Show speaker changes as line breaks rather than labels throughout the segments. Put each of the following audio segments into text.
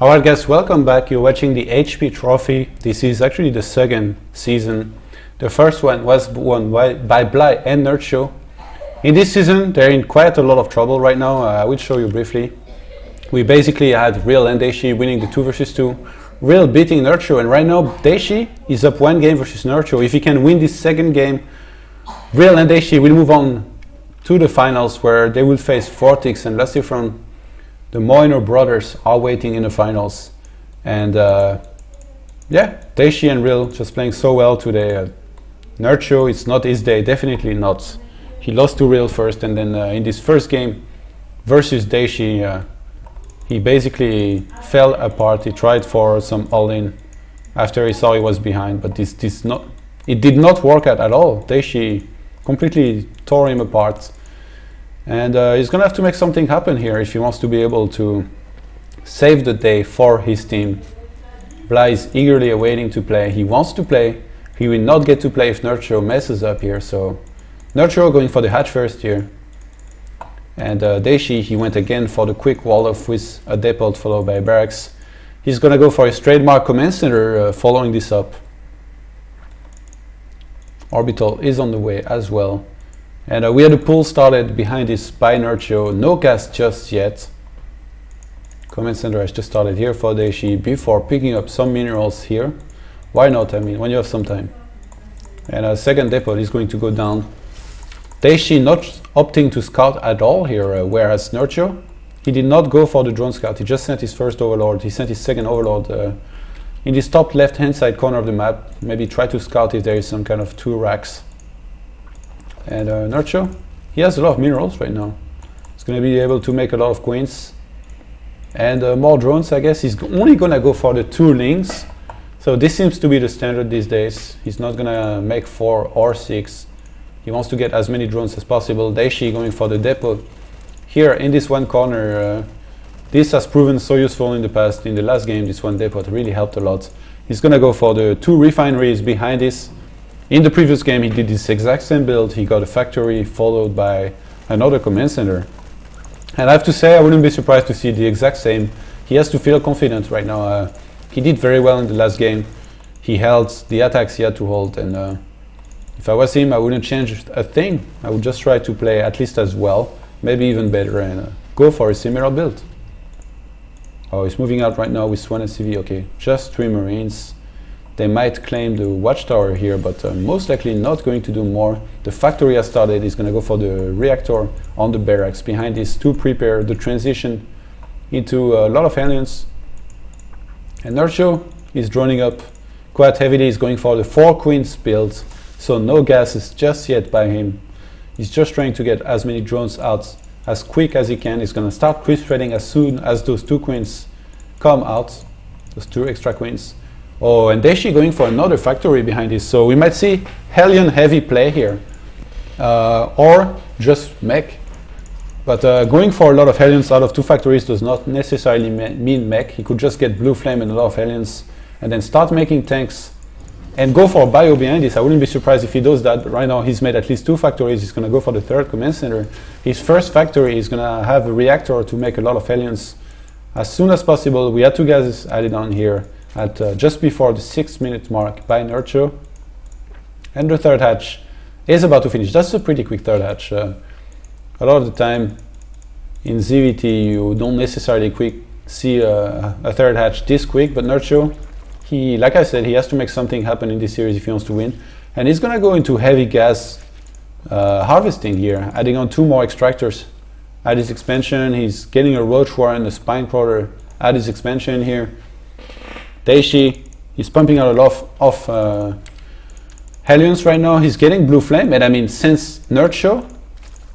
Alright guys, welcome back. You're watching the HP Trophy. This is actually the second season. The first one was won by Bly and Nerchio. In this season, they're in quite a lot of trouble right now. I will show you briefly. We basically had Real and Daishi winning the 2 versus 2. Real beating Nerchio, and right now Daishi is up 1 game versus Nerchio. If he can win this second game, Real and Daishi will move on to the finals where they will face Vortex and Lastifron. The Moiner brothers are waiting in the finals, and yeah, Daishi and Real just playing so well today. Nerchio, it's not his day, definitely not. He lost to Real first, and then in this first game versus Daishi, he basically fell apart. He tried for some all-in after he saw he was behind, but it did not work out at all. Daishi completely tore him apart. And he's going to have to make something happen here if he wants to be able to save the day for his team. Bly is eagerly awaiting to play. He wants to play. He will not get to play if Nerchio messes up here. So Nerchio going for the hatch first here. And Daishi, he went again for the quick wall-off with a depot followed by barracks. He's going to go for his trademark command center following this up. Orbital is on the way as well. And we had a pull started behind this by Nerchio. No gas just yet. Command center has just started here for Daishi before picking up some minerals here. Why not? I mean, when you have some time. And a second depot is going to go down. Daishi not opting to scout at all here, whereas Nerchio, he did not go for the drone scout. He just sent his first overlord. He sent his second overlord in this top left hand side corner of the map. Maybe try to scout if there is some kind of 2 racks. And Nerchio, he has a lot of minerals right now. He's going to be able to make a lot of queens. And more drones, I guess. He's only going to go for the 2 lings. So this seems to be the standard these days. He's not going to make 4 or 6. He wants to get as many drones as possible. Daishi going for the depot. Here in this one corner, this has proven so useful in the past. In the last game, this one depot really helped a lot. He's going to go for the 2 refineries behind this. In the previous game, he did this exact same build. He got a factory followed by another command center. And I have to say, I wouldn't be surprised to see the exact same. He has to feel confident right now. He did very well in the last game. He held the attacks he had to hold. And if I was him, I wouldn't change a thing. I would just try to play at least as well, maybe even better, and go for a similar build. Oh, he's moving out right now with Swan and CV. Okay, just 3 Marines. They might claim the watchtower here, but most likely not going to do more. The factory has started. He's going to go for the reactor on the barracks behind this to prepare the transition into a lot of aliens. And Nerchio is droning up quite heavily. He's going for the 4 queens build, so no gases just yet by him. He's just trying to get as many drones out as quick as he can. He's going to start crisp threading as soon as those 2 queens come out, those 2 extra queens. Oh, and Daishi going for another factory behind this, so we might see Hellion heavy play here, or just mech. But going for a lot of Hellions out of 2 factories does not necessarily mean mech. He could just get Blue Flame and a lot of Hellions, and then start making tanks, and go for bio behind this. I wouldn't be surprised if he does that, but right now he's made at least 2 factories. He's going to go for the 3rd command center. His first factory is going to have a reactor to make a lot of Hellions as soon as possible. We had 2 gases added on here at just before the 6-minute mark by Nerchio. And the 3rd hatch is about to finish. That's a pretty quick 3rd hatch. A lot of the time in ZVT you don't necessarily see a 3rd hatch this quick, but Nerchio, he, like I said, he has to make something happen in this series if he wants to win. And he's going to go into heavy gas harvesting here, adding on 2 more extractors at his expansion. He's getting a Roach Warren, a Spine Crawler at his expansion here. Daishi, he's pumping out a lot of Hellions right now. He's getting Blue Flame, and I mean, since Nerchio,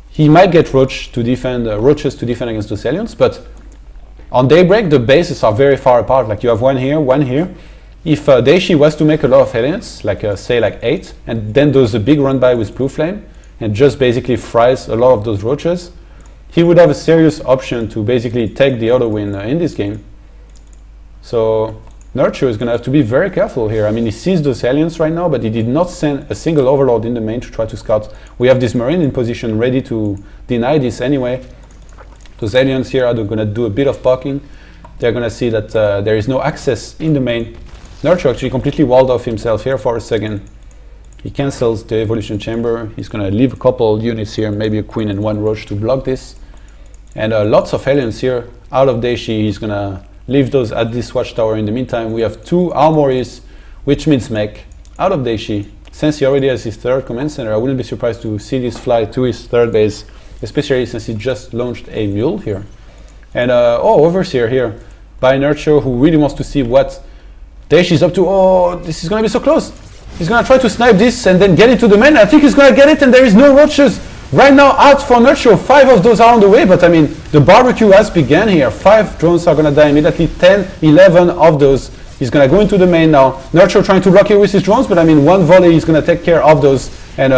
he might get roaches to defend against those Hellions, but on Daybreak, the bases are very far apart. Like you have one here, one here. If Daishi was to make a lot of Hellions, like say like 8, and then does a big run by with Blue Flame, and just basically fries a lot of those roaches, he would have a serious option to basically take the auto win in this game. So Nerchio is going to have to be very careful here. I mean, he sees those aliens right now, but he did not send a single overlord in the main to try to scout. We have this Marine in position ready to deny this anyway. Those aliens here are going to do a bit of poking. they're going to see that there is no access in the main. Nerchio actually completely walled off himself here for a second. He cancels the evolution chamber. He's going to leave a couple units here, maybe a queen and one roach to block this. And lots of Hellions here out of Daishi. He's going to leave those at this watchtower. In the meantime, we have 2 armories, which means mech, out of Daishi. Since he already has his 3rd command center, I wouldn't be surprised to see this fly to his 3rd base, especially since he just launched a mule here. And Overseer here by Nerchio, who really wants to see what Daishi's up to. Oh, this is going to be so close. He's going to try to snipe this and then get it to the main. I think he's going to get it, and there is no roaches right now out for Nerchio. 5 of those are on the way, but I mean, the barbecue has begun here. 5 drones are going to die immediately. 10, 11 of those. He's going to go into the main now. Nerchio trying to block it with his drones, but I mean, one volley is going to take care of those. And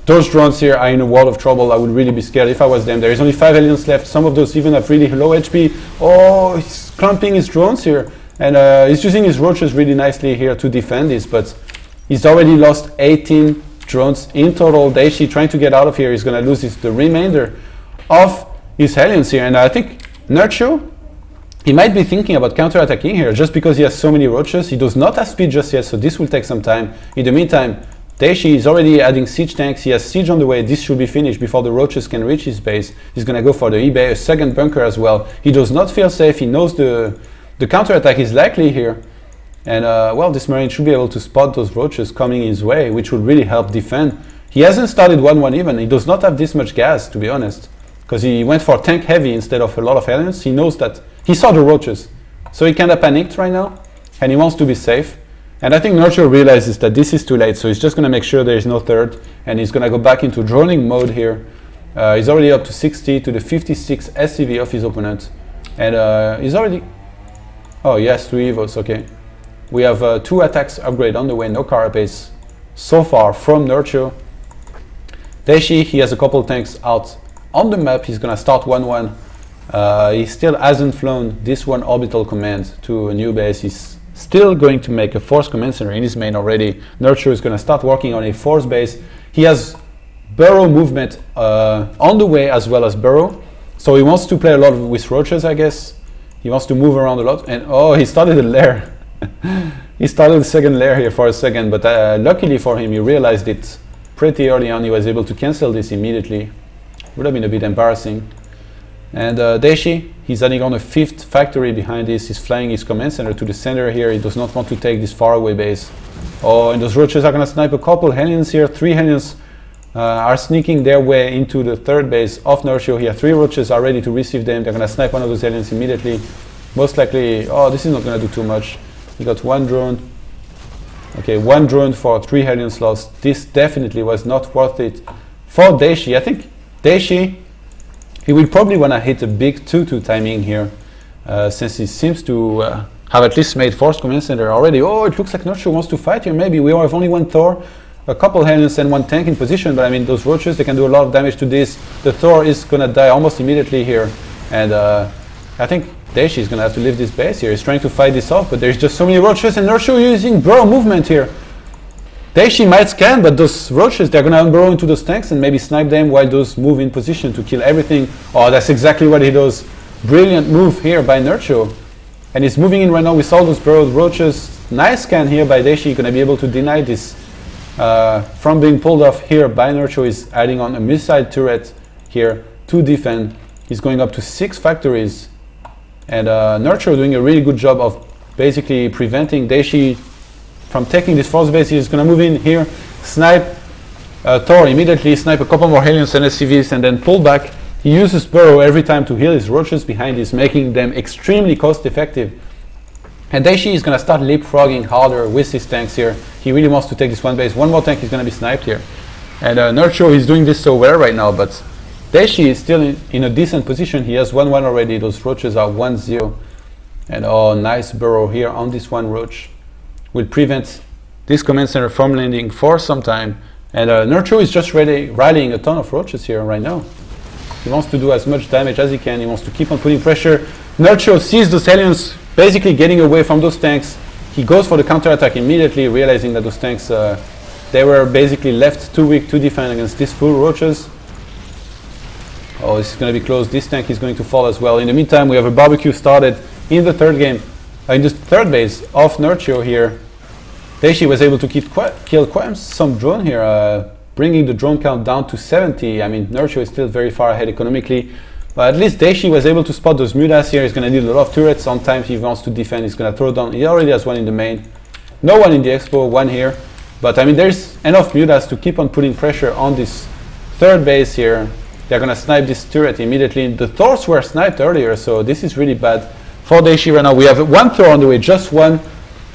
those drones here are in a world of trouble. I would really be scared if I was them. There is only 5 aliens left. Some of those even have really low HP. Oh, he's clumping his drones here. And he's using his roaches really nicely here to defend this, but he's already lost 18 drones in total. Daishi trying to get out of here. He's going to lose the remainder of his Hellions here. And I think Nerchio, he might be thinking about counter-attacking here just because he has so many roaches. He does not have speed just yet, so this will take some time. In the meantime, Daishi is already adding siege tanks. He has siege on the way. This should be finished before the roaches can reach his base. He's going to go for the eBay, a second bunker as well. He does not feel safe. He knows the counter-attack is likely here. And well, this Marine should be able to spot those roaches coming his way, which would really help defend. He hasn't started 1-1 even. He does not have this much gas, to be honest, because he went for tank heavy instead of a lot of Hellions. He knows that he saw the roaches, so he kind of panicked right now, and he wants to be safe. And I think Nerchio realizes that this is too late, so he's just going to make sure there is no 3rd, and he's going to go back into droning mode here. He's already up to 60 to the 56 SCV of his opponent, and he's already... Oh yes, 2 evos, okay. We have 2 attacks upgrade on the way, no carapace so far from Nerchio. Daishi, he has a couple tanks out on the map. He's going to start 1-1. He still hasn't flown this one orbital command to a new base. He's still going to make a 4th command center in his main already. Nerchio is going to start working on a 4th base. He has burrow movement on the way as well as burrow. So he wants to play a lot with roaches, I guess. He wants to move around a lot. And oh, he started a lair. He started a second lair here for a second, but luckily for him, he realized it pretty early on. He was able to cancel this immediately. Would have been a bit embarrassing. And Daishi, he's adding on a 5th factory behind this. He's flying his command center to the center here. He does not want to take this faraway base. Oh, and those roaches are going to snipe a couple Hellions here. 3 Hellions are sneaking their way into the 3rd base of Nerchio here. 3 roaches are ready to receive them. They're going to snipe one of those Hellions immediately. Most likely, oh, this is not going to do too much. He got 1 drone. Okay, 1 drone for 3 Hellions lost. This definitely was not worth it for Daishi. I think Daishi, he will probably want to hit a big 2-2 timing here, since he seems to have at least made 4th command center already. Oh, it looks like Nerchio wants to fight here. Maybe we have only 1 Thor, a couple Hellions and 1 tank in position, but I mean, those roaches, they can do a lot of damage to this. The Thor is going to die almost immediately here, and I think Daishi is going to have to leave this base here. He's trying to fight this off, but there's just so many roaches, and Nerchio using burrow movement here. Daishi might scan, but those roaches, they're going to unburrow into those tanks and maybe snipe them while those move in position to kill everything. Oh, that's exactly what he does. Brilliant move here by Nerchio. And he's moving in right now with all those burrowed roaches. Nice scan here by Daishi. Going to be able to deny this from being pulled off here by Nerchio. Is adding on a missile turret here to defend. He's going up to 6 factories. And Nerchio doing a really good job of basically preventing Daishi from taking this 4th base. He's going to move in here, snipe Thor immediately, snipe a couple more Hellions and SCVs, and then pull back. He uses burrow every time to heal his roaches behind this, making them extremely cost effective. And Daishi is going to start leapfrogging harder with his tanks here. He really wants to take this 1 base. 1 more tank is going to be sniped here. And Nerchio is doing this so well right now, but Daishi is still in a decent position. He has 1-1 already. Those roaches are 1-0. And oh, nice burrow here on this 1 roach. Will prevent this command center from landing for some time. And Nerchio is just rallying a ton of roaches here right now. He wants to do as much damage as he can. He wants to keep on putting pressure. Nerchio sees those Hellions basically getting away from those tanks. He goes for the counterattack immediately, realizing that those tanks, they were basically left too weak to defend against these full roaches. Oh, this is going to be close. This tank is going to fall as well. In the meantime, we have a barbecue started in the third game, in the third base of Nerchio here, Daishi was able to kill quite some drone here, bringing the drone count down to 70. I mean, Nerchio is still very far ahead economically, but at least Daishi was able to spot those mutas here. He's going to need a lot of turrets. Sometimes he wants to defend, he's going to throw down. He already has one in the main. No one in the expo, one here. But I mean, there's enough mutas to keep on putting pressure on this third base here. They're going to snipe this turret immediately. The Thors were sniped earlier, so this is really bad for Daishi right now. We have one Thor on the way, just one.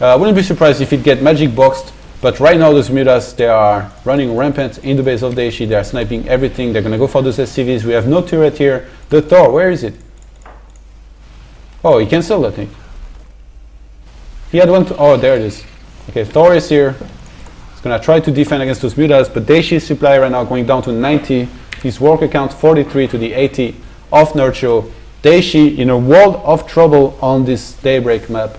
I wouldn't be surprised if it get magic boxed. But right now those mutas, they are running rampant in the base of Daishi. They are sniping everything. They're going to go for those SCVs. We have no turret here. The Thor, where is it? Oh, he cancelled, I think. He had one. Oh, there it is. Okay, Thor is here. He's going to try to defend against those mutas. But Daishi's supply right now going down to 90. His worker count 43 to the 80 of Nerchio. Daishi in a world of trouble on this Daybreak map.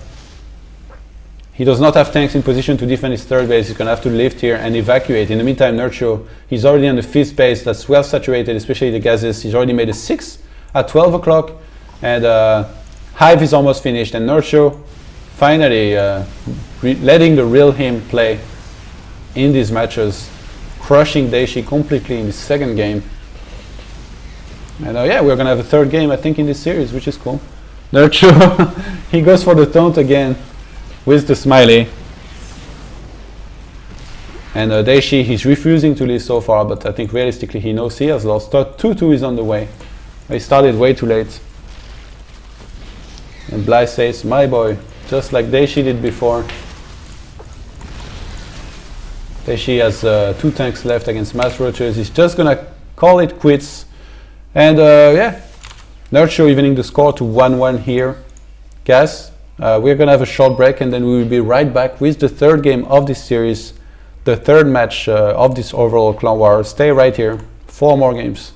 He does not have tanks in position to defend his third base. He's going to have to lift here and evacuate. In the meantime, Nerchio, he's already on the fifth base. That's well saturated, especially the gases. He's already made a 6 at 12 o'clock. And Hive is almost finished. And Nerchio finally letting the real him play in these matches. Crushing Daishi completely in the second game. And yeah, we're going to have a third game, I think, in this series, which is cool. Nerchio, he goes for the taunt again with the smiley. And Daishi, he's refusing to leave so far, but I think realistically he knows he has lost. 2-2 is on the way. He started way too late. And Bly says, my boy, just like Daishi did before. Daishi has 2 tanks left against Mass Roaches. He's just gonna call it quits. And yeah, Nerchio evening the score to 1-1 here. Guys, we're gonna have a short break and then we will be right back with the third game of this series, the third match of this overall clan war. Stay right here, 4 more games.